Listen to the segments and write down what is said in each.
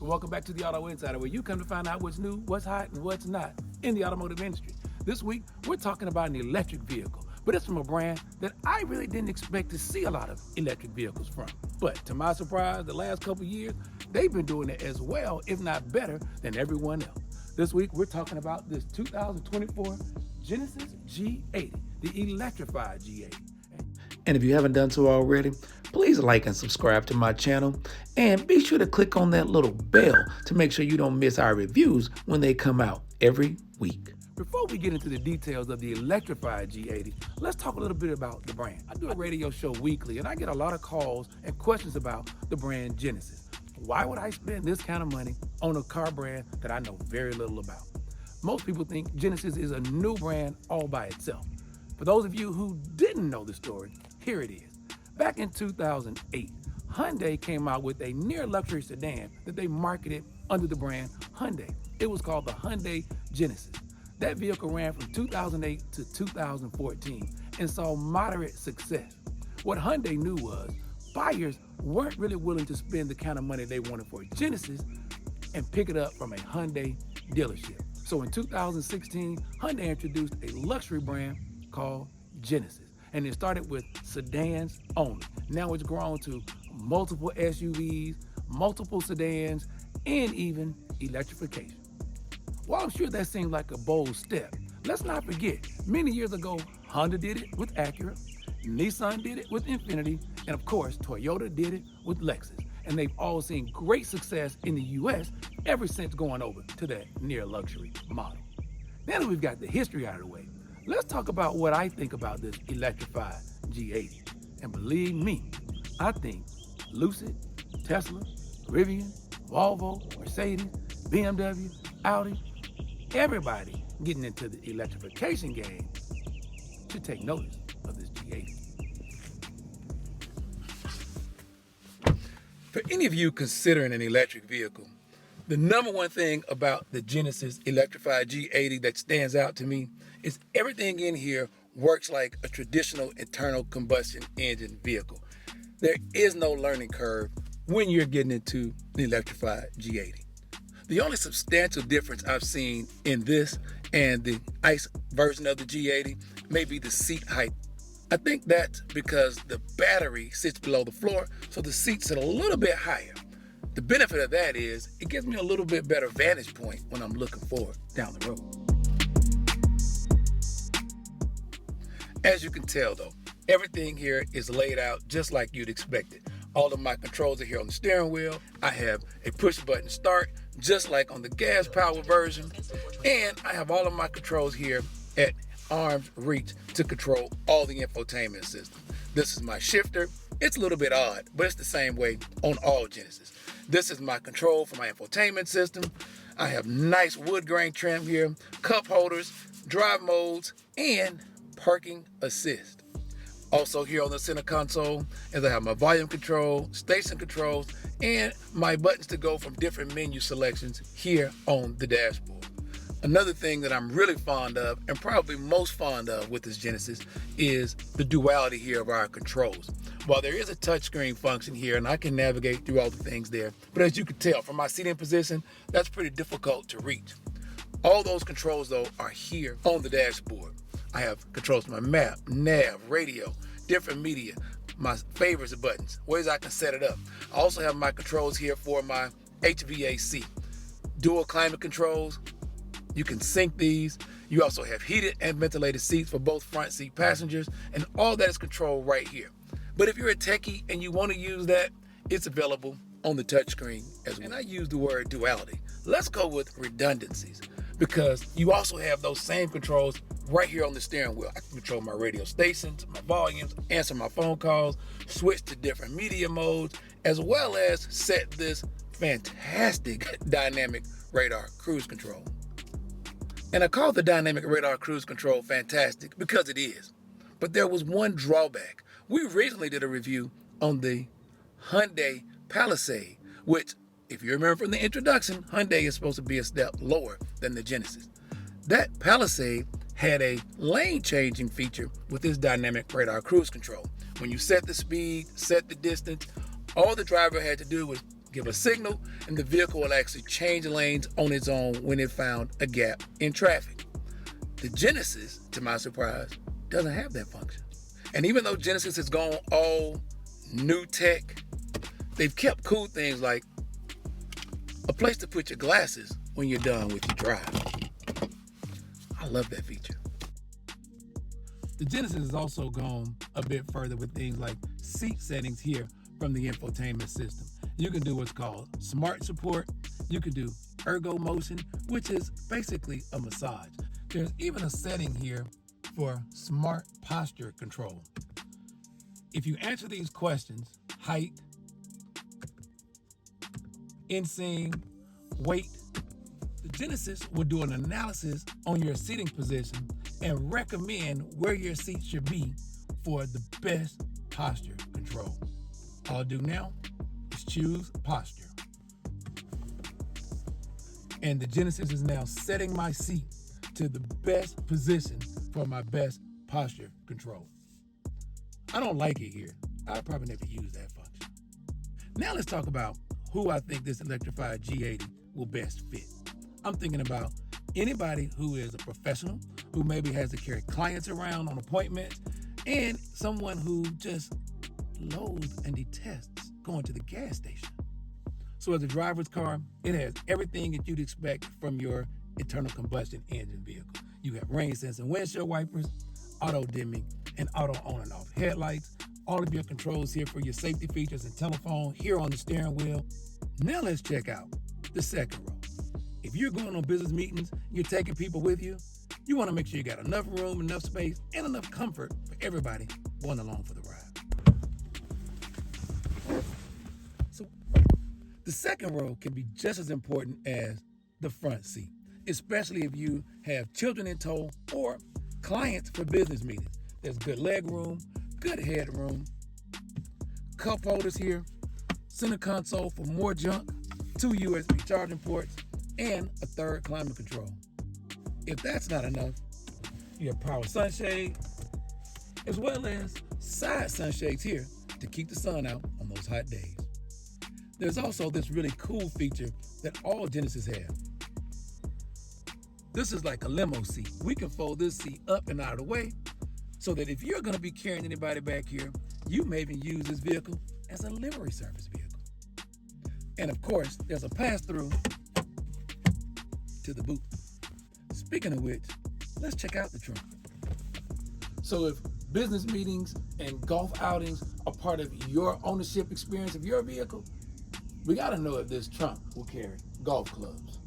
Welcome back to the Auto Insider, where you come to find out what's new, what's hot, and what's not in the automotive industry. This week, we're talking about an electric vehicle, but it's from a brand that I really didn't expect to see a lot of electric vehicles from. But to my surprise, the last couple of years, they've been doing it as well, if not better, than everyone else. This week, we're talking about this 2024 Genesis G80, the electrified G80. And if you haven't done so already, please like and subscribe to my channel, and be sure to click on that little bell to make sure you don't miss our reviews when they come out every week. Before we get into the details of the electrified G80, let's talk a little bit about the brand. I do a radio show weekly, and I get a lot of calls and questions about the brand Genesis. Why would I spend this kind of money on a car brand that I know very little about? Most people think Genesis is a new brand all by itself. For those of you who didn't know the story, here it is. Back in 2008, Hyundai came out with a near luxury sedan that they marketed under the brand Hyundai. It was called the Hyundai Genesis. That vehicle ran from 2008 to 2014 and saw moderate success. What Hyundai knew was buyers weren't really willing to spend the kind of money they wanted for a Genesis and pick it up from a Hyundai dealership. So in 2016, Hyundai introduced a luxury brand called Genesis. And it started with sedans only. Now it's grown to multiple SUVs, multiple sedans, and even electrification. While I'm sure that seems like a bold step, let's not forget, many years ago, Honda did it with Acura, Nissan did it with Infiniti, and of course, Toyota did it with Lexus. And they've all seen great success in the US ever since going over to that near luxury model. Now that we've got the history out of the way, let's talk about what I think about this electrified G80. And believe me, I think Lucid, Tesla, Rivian, Volvo, Mercedes, BMW, Audi, everybody getting into the electrification game should take notice of this G80. For any of you considering an electric vehicle, the number one thing about the Genesis electrified G80 that stands out to me is everything in here works like a traditional internal combustion engine vehicle. There is no learning curve when you're getting into the electrified G80. The only substantial difference I've seen in this and the ICE version of the G80 may be the seat height. I think that's because the battery sits below the floor, so the seats sit a little bit higher. The benefit of that is it gives me a little bit better vantage point when I'm looking forward down the road. As you can tell though, everything here is laid out just like you'd expect it. All of my controls are here on the steering wheel. I have a push button start, just like on the gas power version. And I have all of my controls here at arm's reach to control all the infotainment system. This is my shifter. It's a little bit odd, but it's the same way on all Genesis. This is my control for my infotainment system. I have nice wood grain trim here, cup holders, drive modes, and parking assist. Also here on the center console is I have my volume control, station controls, and my buttons to go from different menu selections here on the dashboard. Another thing that I'm really fond of, and probably most fond of with this Genesis, is the duality here of our controls. While there is a touchscreen function here and I can navigate through all the things there, but as you can tell from my seating position, that's pretty difficult to reach. All those controls though are here on the dashboard. I have controls for my map, nav, radio, different media, my favorites buttons, ways I can set it up. I also have my controls here for my HVAC, dual climate controls. You can sync these. You also have heated and ventilated seats for both front seat passengers, and all that is controlled right here. But if you're a techie and you want to use that, it's available on the touchscreen as well. And I use the word duality. Let's go with redundancies, because you also have those same controls right here on the steering wheel. I can control my radio stations, my volumes, answer my phone calls, switch to different media modes, as well as set this fantastic dynamic radar cruise control. And I call the dynamic radar cruise control fantastic because it is. But there was one drawback. We recently did a review on the Hyundai Palisade, which, if you remember from the introduction, Hyundai is supposed to be a step lower than the Genesis. That Palisade had a lane changing feature with this dynamic radar cruise control. When you set the speed, set the distance, all the driver had to do was give a signal, and the vehicle will actually change lanes on its own when it found a gap in traffic. The Genesis, to my surprise, doesn't have that function. And even though Genesis has gone all new tech, they've kept cool things like a place to put your glasses when you're done with your drive. I love that feature. The Genesis has also gone a bit further with things like seat settings here from the infotainment system. You can do what's called smart support. You can do ergo motion, which is basically a massage. There's even a setting here for smart posture control. If you answer these questions, height, inseam, weight, the Genesis will do an analysis on your seating position and recommend where your seat should be for the best posture control. All I do now is choose posture. And the Genesis is now setting my seat to the best position for my best posture control. I don't like it here. I'll probably never use that function. Now let's talk about who I think this electrified G80 will best fit. I'm thinking about anybody who is a professional, who maybe has to carry clients around on appointments, and someone who just loathes and detests going to the gas station. So as a driver's car, it has everything that you'd expect from your internal combustion engine vehicle. You have rain sensing windshield wipers, auto dimming, and auto on and off headlights, all of your controls here for your safety features and telephone here on the steering wheel. Now let's check out the second row. If you're going on business meetings, you're taking people with you, you want to make sure you got enough room, enough space, and enough comfort for everybody going along for the ride. So the second row can be just as important as the front seat, especially if you have children in tow or clients for business meetings. There's good leg room, good head room, cup holders here, center console for more junk, 2 USB charging ports, and a third climate control. If that's not enough, you have power sunshade, as well as side sunshades here to keep the sun out on those hot days. There's also this really cool feature that all Genesis have. This is like a limo seat. We can fold this seat up and out of the way so that if you're going to be carrying anybody back here, you may even use this vehicle as a livery service vehicle. And of course, there's a pass-through to the boot. Speaking of which, let's check out the trunk. So if business meetings and golf outings are part of your ownership experience of your vehicle, we gotta know if this trunk will carry golf clubs.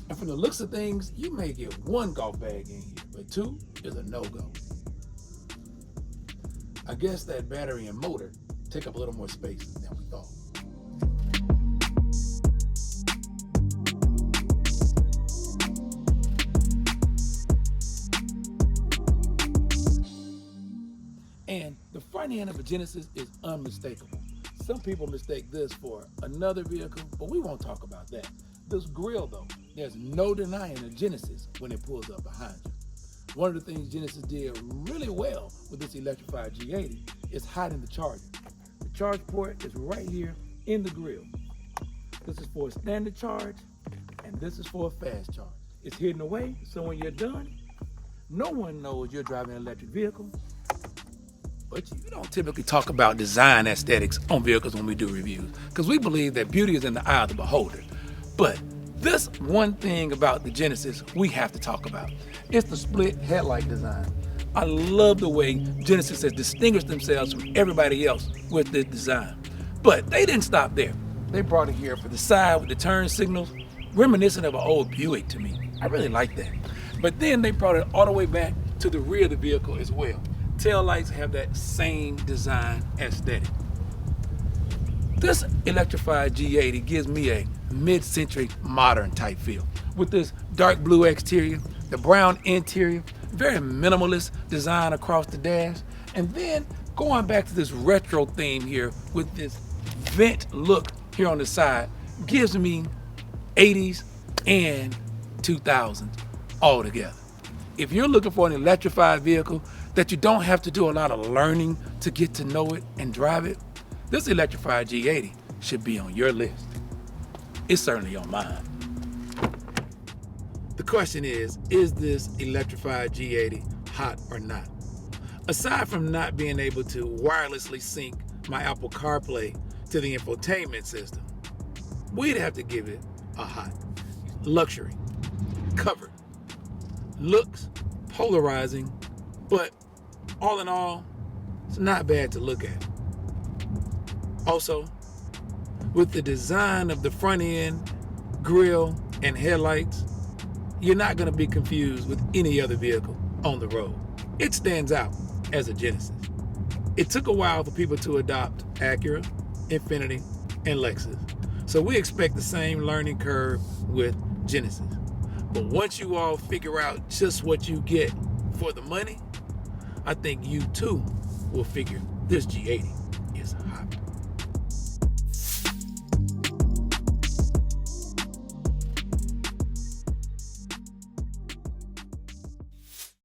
And from the looks of things, you may get 1 golf bag in here, but 2 is a no-go. I guess that battery and motor take up a little more space than we thought. And the front end of a Genesis is unmistakable. Some people mistake this for another vehicle, but we won't talk about that. This grille though, there's no denying a Genesis when it pulls up behind you. One of the things Genesis did really well with this electrified G80 is hiding the charger. The charge port is right here in the grille. This is for a standard charge, and this is for a fast charge. It's hidden away, so when you're done, no one knows you're driving an electric vehicle. But you don't typically talk about design aesthetics on vehicles when we do reviews, because we believe that beauty is in the eye of the beholder. But this one thing about the Genesis we have to talk about. It's the split headlight design. I love the way Genesis has distinguished themselves from everybody else with this design. But they didn't stop there. They brought it here for the side with the turn signals, reminiscent of an old Buick to me. I really like that. But then they brought it all the way back to the rear of the vehicle as well. Tail lights have that same design aesthetic. This electrified G80 gives me a mid-century modern type feel with this dark blue exterior, the brown interior, very minimalist design across the dash, and then going back to this retro theme here with this vent look here on the side gives me 80s and 2000s all together. If you're looking for an electrified vehicle that you don't have to do a lot of learning to get to know it and drive it, this electrified G80 should be on your list. It's certainly on mine. The question is this electrified G80 hot or not? Aside from not being able to wirelessly sync my Apple CarPlay to the infotainment system, we'd have to give it a hot. Luxury, covered, looks polarizing, but all in all, it's not bad to look at. Also, with the design of the front end, grille, and headlights, you're not going to be confused with any other vehicle on the road. It stands out as a Genesis. It took a while for people to adopt Acura, Infiniti, and Lexus, so we expect the same learning curve with Genesis. But once you all figure out just what you get for the money, I think you too will figure this G80 is hot.